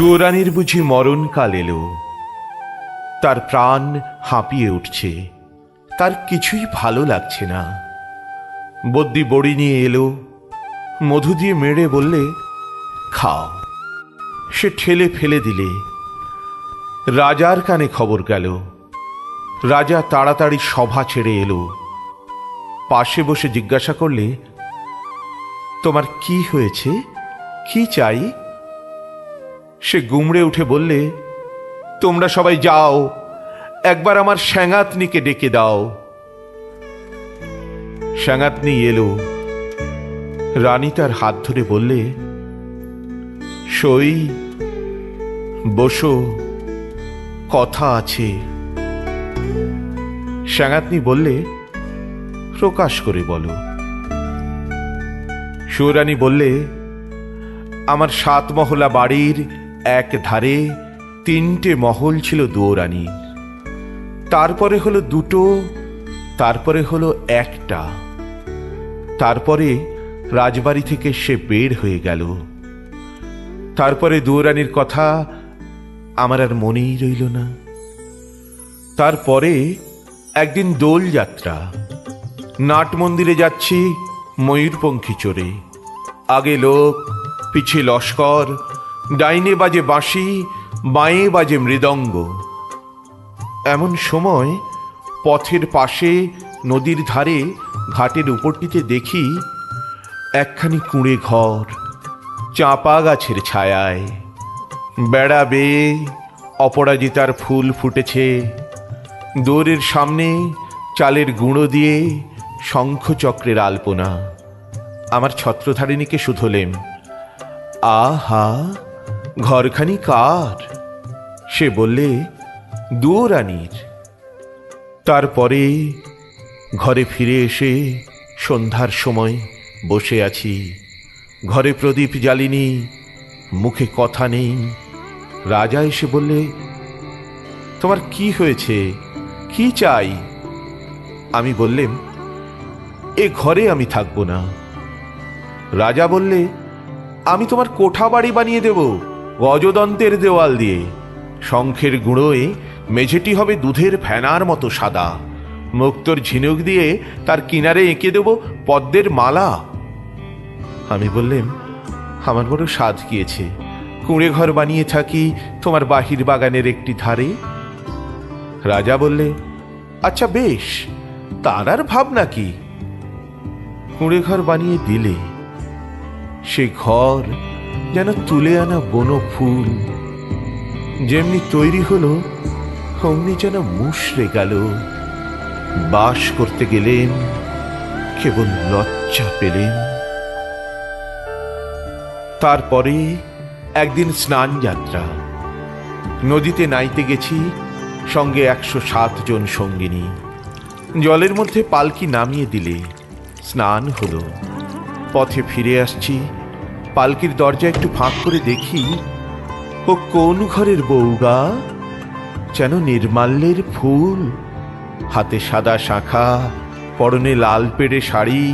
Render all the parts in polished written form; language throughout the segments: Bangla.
সুয়োরানীর বুঝি মরণকাল এলো। তার প্রাণ হাঁপিয়ে উঠছে, তার কিছুই ভালো লাগছে না। বদ্যি বড়ি নিয়ে এলো, মধু দিয়ে মেরে বললে, খাও। সে ঠেলে ফেলে দিলে। রাজার কানে খবর গেল। রাজা তাড়াতাড়ি সভা ছেড়ে এলো। পাশে বসে জিজ্ঞাসা করলে, তোমার কি হয়েছে, কি চাই? সে গুমড়ে উঠে বললে, তোমরা সবাই যাও, একবার আমার স্যাঙাতনিকে ডেকে দাও। স্যাঙাতনি এলো। রানী তার হাত ধরে বললে, সই, বসো, কথা আছে। স্যাঙাতনি বললে, প্রকাশ করে বলো। সুয়োরানী বললে, আমার 7 মহলা বাড়ির এক ধারে 3টে মহল ছিল দুয়োরানীর, তারপরে হলো 2টো, তারপরে হলো 1টা, তারপরে রাজবাড়ি থেকে সে বের হয়ে গেল। তারপরে দুয়োরানীর কথা আমার আর মনেই রইল না। তারপরে একদিন দোল যাত্রা, নাট মন্দিরে যাচ্ছি ময়ূরপঙ্খী চড়ে। আগে লোক, পিছে লস্কর, ডাইনে বাজে বাঁশি, বাঁয়ে বাজে মৃদঙ্গ। এমন সময় পথের পাশে নদীর ধারে ঘাটের উপরটিতে দেখি একখানি কুঁড়ে ঘর, চাঁপা গাছের ছায়ায়। বেড়া বেয়ে অপরাজিতার ফুল ফুটেছে। দোরের সামনে চালের গুঁড়ো দিয়ে শঙ্খচক্রের আলপনা। আমার ছত্রধারিণীকে শুধলেম, আহা, ঘরখানি কার? সে বললে, দুয়োরানীর। তারপরে ঘরে ফিরে এসে সন্ধ্যার সময় বসে আছি। ঘরে প্রদীপ জ্বালিনি, মুখে কথা নেই। রাজা এসে বললে, তোমার কি হয়েছে, কি চাই? আমি বললেম, এ ঘরে আমি থাকব না। রাজা বললে, আমি তোমার কোঠা বাড়ি বানিয়ে দেব, গজদন্তের দেওয়াল দিয়ে। শঙ্খের গুঁড়োয় মেঝেটি হবে দুধের ফেনার মতো সাদা। মুক্তোর ঝিনুক দিয়ে তার কিনারে এঁকে দেব পদ্মের মালা। আমি বললেম, আমার বড় সাধ গিয়েছে, কুঁড়ে ঘর বানিয়ে থাকি তোমার বাহির বাগানের একটি ধারে। রাজা বললে, আচ্ছা বেশ, তার আর ভাবনা কি? কুঁড়ে ঘর বানিয়ে দিলে। সে ঘর যেন তুলে আনা বনো ফুল। যেমনি তৈরি হলো অমনি যেন মুষড়ে গেল। বাস করতে গেলেন, কেবল লজ্জা পেলেন। তারপরে একদিন স্নান যাত্রা। নদীতে নাইতে গেছি, সঙ্গে 107 জন সঙ্গিনী। জলের মধ্যে পালকি নামিয়ে দিলে, স্নান হলো। পথে ফিরে আসছি, পালকির দরজা একটু ফাঁক করে দেখি, ও কোন ঘরের বউগা? যেন নির্মাল্যের ফুল, হাতে সাদা শাঁখা, পরনে লাল পেড়ে শাড়ি।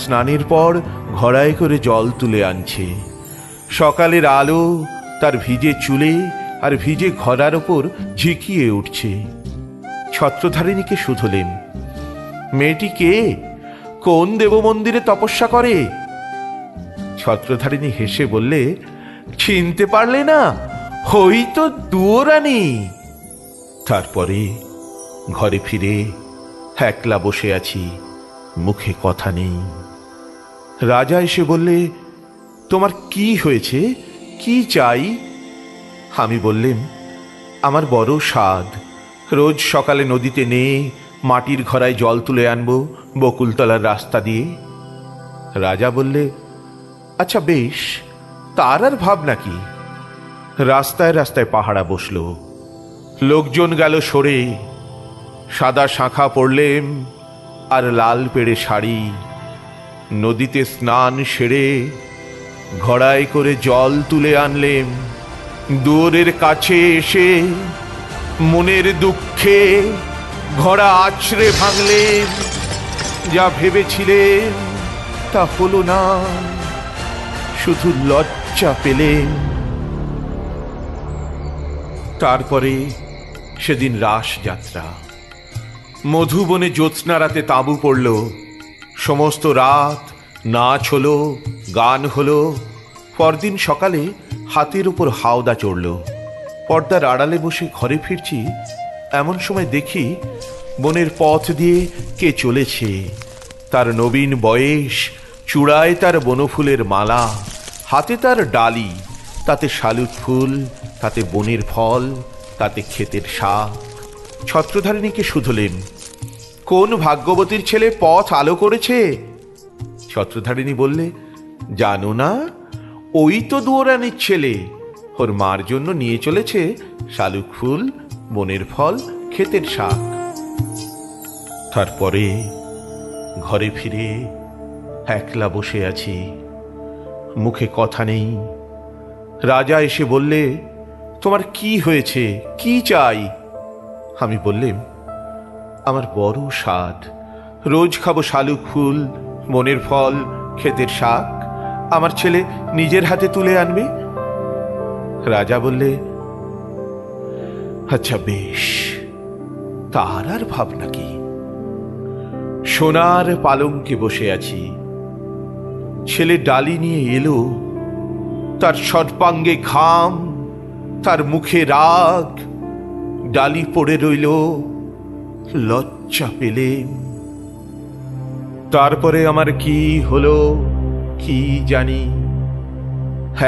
স্নানের পর ঘড়ায় করে জল তুলে আনছে। সকালের আলো তার ভিজে চুলে আর ভিজে ঘড়ার ওপর ঝিকিয়ে উঠছে। ছত্রধারিণীকে শুধলেন, মেয়েটি কে? কোন দেব মন্দিরে তপস্যা করে? ছত্রধারিণী হেসে বললে, চিনতে পারলে না? হই তো দুয়োরানী। তারপরে ঘরে ফিরে একলা বসে আছি, মুখে কথা নেই। রাজা এসে বললে, তোমার কি হয়েছে, কি চাই? আমি বললেম, আমার বড় সাধ, রোজ সকালে নদীতে নেয়ে মাটির ঘড়ায় জল তুলে আনবো বকুলতলার রাস্তা দিয়ে। রাজা বললে, আচ্ছা বেশ, তার আর ভাবনা কি? রাস্তায় রাস্তায় পাহারা বসল, লোকজন গেল সরে। সাদা শাঁখা পরলেম আর লাল পেড়ে শাড়ি। নদীতে স্নান সেরে ঘড়ায় করে জল তুলে আনলেম। দুয়োরের কাছে এসে মনের দুঃখে ঘড়া আছড়ে ভাঙলেন। যা ভেবেছিলেন তা হলো না, শুধু লজ্জা পেলেন। তারপরে সেদিন রাস যাত্রা। মধুবনে জ্যোৎস্না রাতে তাঁবু পড়ল, সমস্ত রাত নাচ হলো, গান হলো। পরদিন সকালে হাতের উপর হাওদা চড়ল। পর্দার আড়ালে বসে ঘরে ফিরছি, এমন সময় দেখি বনের পথ দিয়ে কে চলেছে। তার নবীন বয়স, চূড়ায় তার বনফুলের মালা, হাতে তার ডালি, তাতে শালুক ফুল, তাতে বনের ফল, তাতে ক্ষেতের শাক। ছত্রধারিণীকে শুধলেন, কোন ভাগ্যবতীর ছেলে পথ আলো করেছে? ছত্রধারিণী বললে, জানো না, ওই তো দুয়োরানির ছেলে। ওর মার জন্য নিয়ে চলেছে শালুক ফুল, বনের ফল, ক্ষেতের শাক। তারপরে ঘরে ফিরে একলা বসে আছি, মুখে কথা নেই। রাজা এসে বললে, তোমার কি হয়েছে, কি চাই? আমি বললাম, আমার বড় স্বাদ, রোজ খাবো শালুক ফুল, বনের ফল, ক্ষেতের শাক। আমার ছেলে নিজের হাতে তুলে আনবে। রাজা বললে, আচ্ছা বেশ, তার আর ভাবনা কি। সোনার পালঙ্কে বসে আছি, ছেলে ডালি নিয়ে এলো, তার সর্বাঙ্গে ঘাম, তার মুখে রাগ। ডালি পড়ে রইল, লজ্জা পেলেন। তারপরে আমার কি হলো কি জানি,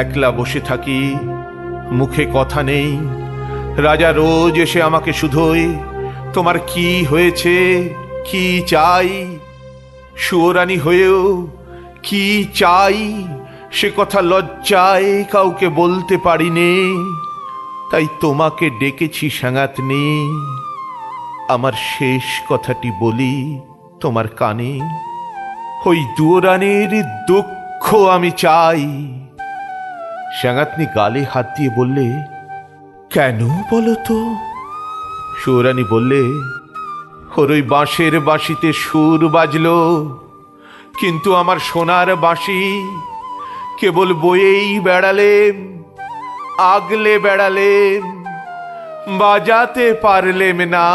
একলা বসে থাকি, মুখে কথা নেই। রাজা রোজ এসে আমাকে শুধোয়, তোমার কি হয়েছে, কি চাই? সুয়োরানী হয়েও কি চাই সে কথা লজ্জায় কাউকে বলতে পারিনে। তাই তোমাকে ডেকেছি সাঙ্গাতনি, আমার শেষ কথাটি বলি তোমার কানে। ওই দুয়োরানীর দুঃখ আমি চাই। সাঙ্গাতনি গালে হাত দিয়ে বললে, কেন বলো তো? সুয়োরানী বললে, ওর ওই বাঁশের বাঁশিতে সুর বাজলো, কিন্তু আমার সোনার বাঁশি কেবল বয়েই বেড়ালেম, আগলে বেড়ালেম, বাজাতে পারলেম না।